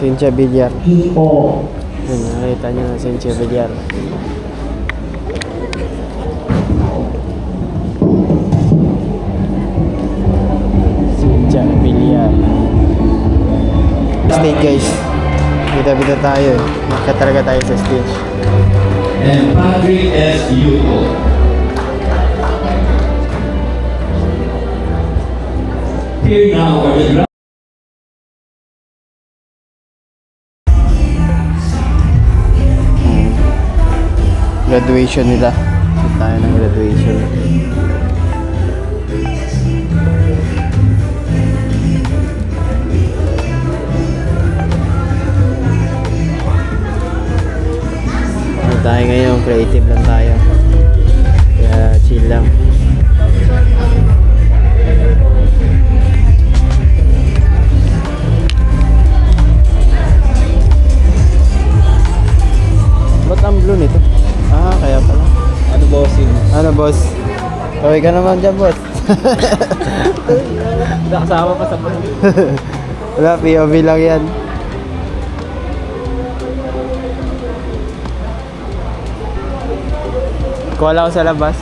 Cynthia Villar. People. Yun, nakita nyo na Cynthia Villar. Cynthia Villar. Stage guys. Bida-bida tayo eh. Marka talaga tayo sa stage. And Patrick S. Yuko. Here now are the Graduation nila. Ito tayo ng graduation. Ano tayo ngayon? Creative lang tayo. Kaya chill lang. Ba't ang blue nito? Ah, kaya pala. Ano bossing? Ano boss? Kaway ka naman dyan boss. Nakasama pa sa vlog. Wala, POV lang yan. Kuha lang ako sa labas.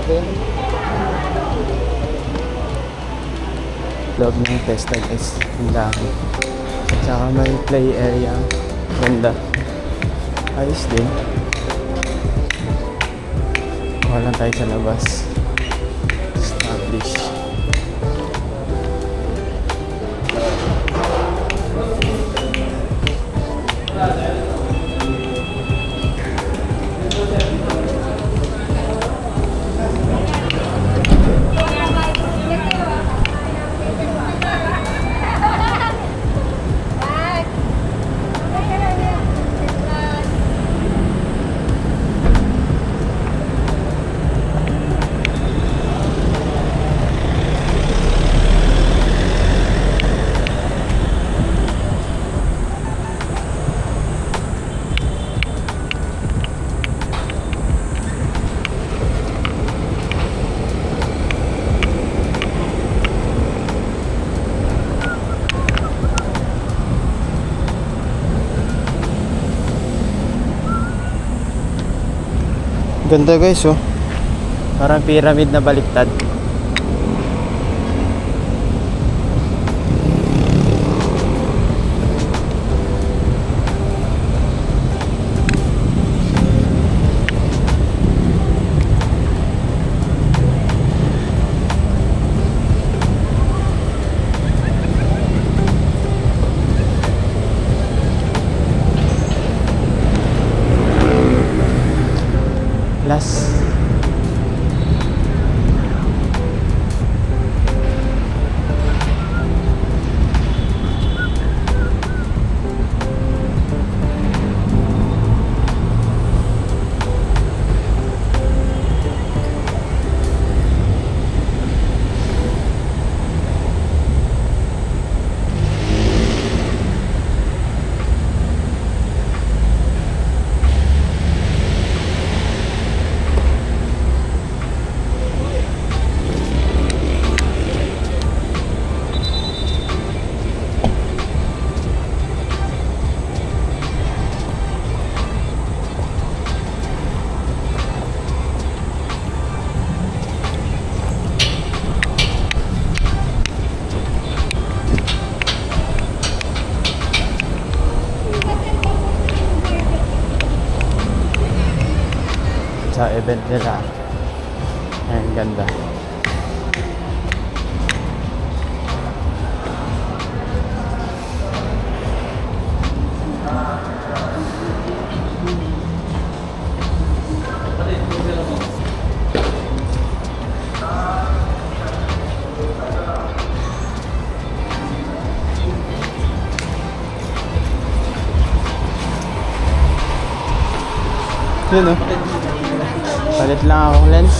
Okay. Loob ng Testa guys. Ang dami. At saka may play area. Ganda. Ayos din. Kuha lang tayo sa labas. Establish. Ganda guys oh. Parang pyramid na baliktad. Last. Sa event nila. Ayan, ganda. Yun o. Palit lang akong lens.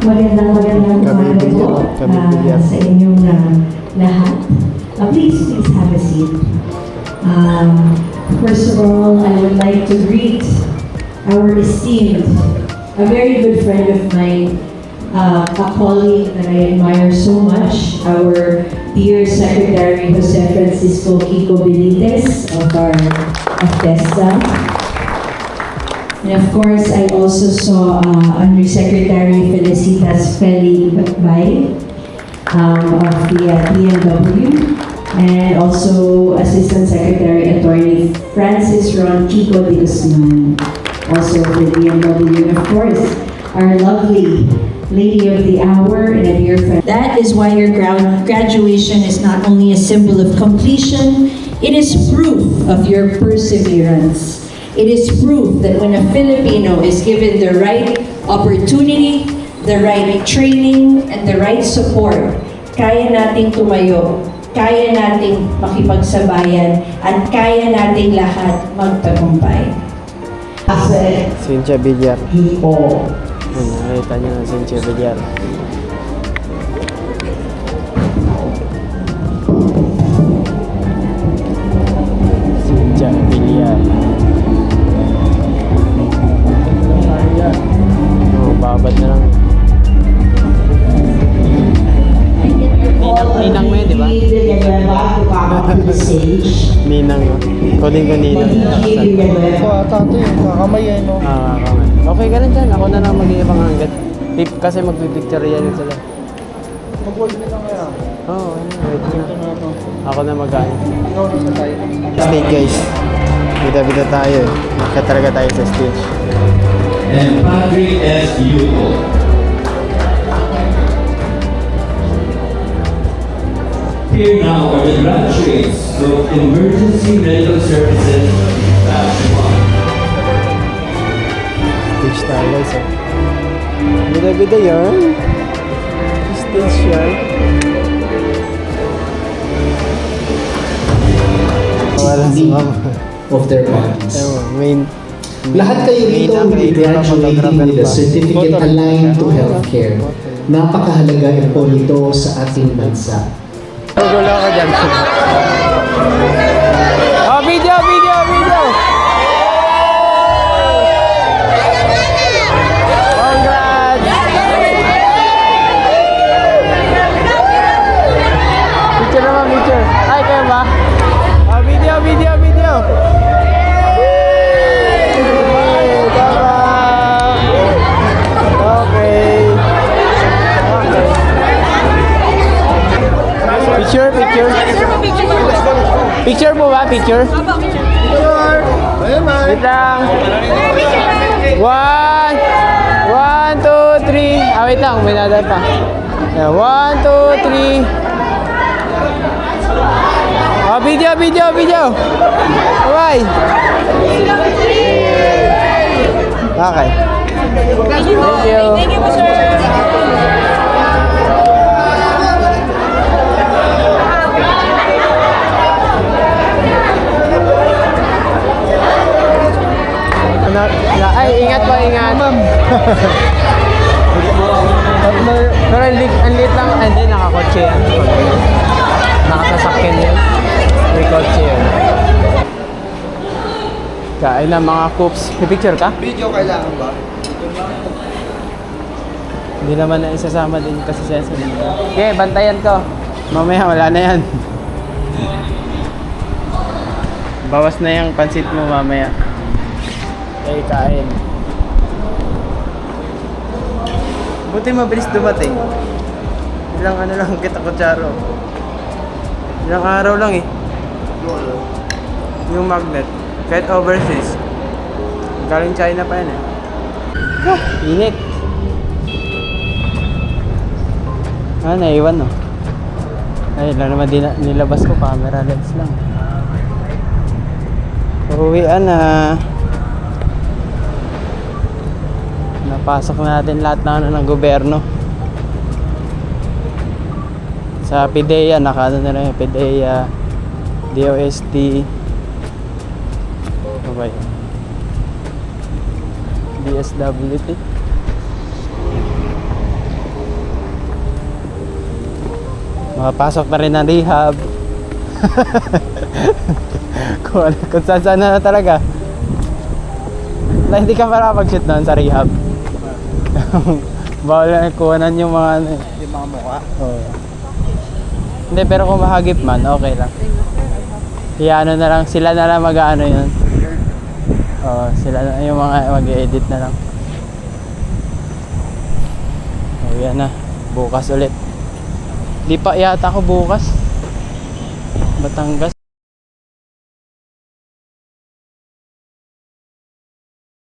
Magandang umaga po sa inyong lahat. Please have a seat. First of all, I would like to greet our esteemed, a very good friend of mine, a colleague that I admire so much, our dear Secretary Jose Francisco Kiko Benitez of TESDA. And of course, I also saw Undersecretary Felicitas Feli Bay of the PNW, and also Assistant Secretary Attorney Francis Ron Kiko de Guzman, also of the PNW, and of course, our lovely Lady of the Hour and a dear friend. That is why your graduation is not only a symbol of completion, it is proof of your perseverance. It is proof that when a Filipino is given the right opportunity, the right training, and the right support, kaya nating tumayo, kaya nating makipagsabayan, at kaya nating lahat magtagumpay. Cynthia Villar. People. Nakita niyo na Cynthia Villar. Cynthia Villar. Oh, babad na lang. Ninang mo yun, di ba? Ninang yun. Kunin ko ninang. Tato yun, kakamay yan, no? Kamay. Okay ka lang dyan. Ako na lang mag-iibang hanggat. Kasi magpipicture yan sila. Mag-wait na lang kaya. Oo, wait Ito na. na, no? Ako na mag-ano. Ikaw na sa tayo. Stage guys. Bida-bida tayo. Nakita talaga tayo sa stage. And Patrick S. Yuko. Here now are the graduates of Emergency Medical Services Batch 1. Stage tayo guys. Bida-bida yan. Stage yan. Wala si mama. Of their bodies. Ewan, main. Lahat kayo dito Main ang will be graduating with a certificate aligned to healthcare. Napakahalaga po nito sa ating bansa. Gulo ka dyan. Oh, video! Congrats! Picture naman, picture. Ay, kayo ba? Oh, video! Tama! Okay. Picture po ba? Picture? Wait lang. 1, 2, 3. Wait lang. May nadal pa. 1, 2, 3. Oh, video. Bye. Okay. Thank you. Thank you po, sir. Ay, ingat. Ma'am. Pero ang liit lang. Hindi, nakakotse yan. Nakasasakyan yan. May kotse yan. Kain na mga coops. Pipicture ka? Video kailangan ba? Hindi naman na isasama din kasi siya sa video. Okay, bantayan ko. Mamaya wala na yan. Bawas na yung pansit mo mamaya. Okay, kain. Buti mabilis dumating. Ilang ano lang kita kutsaro. Ilang araw lang eh. Yung magnet. Kahit overseas. Galing China pa yan eh. Init. Naiwan no. Ay, lang naman nilabas ko. Camera lens lang. Uwian na. Napasok na natin lahat ng gobyerno. Sa PDEA, nakaano na rin PDEA, DOST, ano ba yun? DSWD. Makapasok na rin ng rehab. kung saan na talaga. Na hindi ka makapag-shoot doon sa rehab. Bawal na kuhanan yung mga ano eh. Yung mga mukha. Oo. Hindi, pero kung mahagip man, okay lang. Ano na lang, sila na lang mag-ano yun. Oo, sila na yung mga mag-edit na lang. Oh, yan na. Bukas ulit. Di pa yata ako bukas. Batangas.